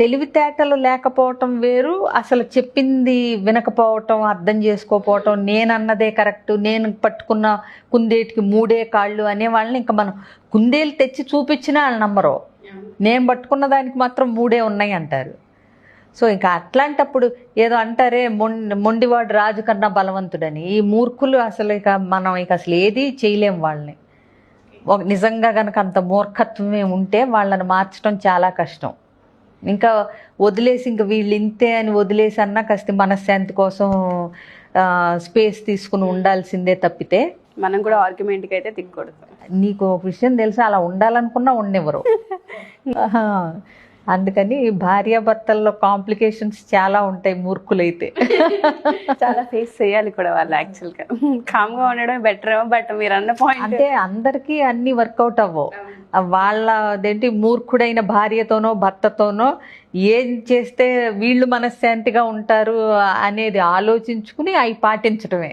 తెలివితేటలు లేకపోవటం వేరు, అసలు చెప్పింది వినకపోవటం, అర్థం చేసుకోకపోవటం, నేనన్నదే కరెక్ట్, నేను పట్టుకున్న కుందేటికి మూడే కాళ్ళు అనే వాళ్ళని ఇంకా మనం కుందేలు తెచ్చి చూపించినా వాళ్ళు నమ్మరు. నేను పట్టుకున్న దానికి మాత్రం మూడే ఉన్నాయి అంటారు. సో ఇంకా అట్లాంటప్పుడు ఏదో అంటారే మొండివాడు రాజు కన్నా బలవంతుడని. ఈ మూర్ఖులు అసలు ఇక మనం ఇక అసలు ఏది చేయలేం వాళ్ళని. నిజంగా కనుక అంత మూర్ఖత్వమే ఉంటే వాళ్ళని మార్చడం చాలా కష్టం. ఇంకా వదిలేసి ఇంక వీళ్ళు ఇంతే అని వదిలేసి అన్నా కాస్త మనశ్శాంతి కోసం స్పేస్ తీసుకుని ఉండాల్సిందే తప్పితే మనం కూడా ఆర్గ్యుమెంట్కి అయితే తిక్కకూడదు. నీకు ఒక విషయం తెలుసా, అలా ఉండాలనుకున్నా ఉండేవారు. అందుకని భార్యాభర్తల్లో కాంప్లికేషన్స్ చాలా ఉంటాయి మూర్ఖులైతే. చాలా ఫేస్ చేయాలి కూడా వాళ్ళు. యాక్చువల్గా కామ్గా ఉండడం బెటర్ ఏమో, బట్ మీరు అన్న పాయింట్ అంటే అందరికీ అన్ని వర్కౌట్ అవ్వవు. వాళ్ళదేంటి మూర్ఖుడైన భార్యతోనో భర్తతోనో ఏం చేస్తే వీళ్ళు మనశ్శాంతిగా ఉంటారు అనేది ఆలోచించుకుని అవి పాటించడమే.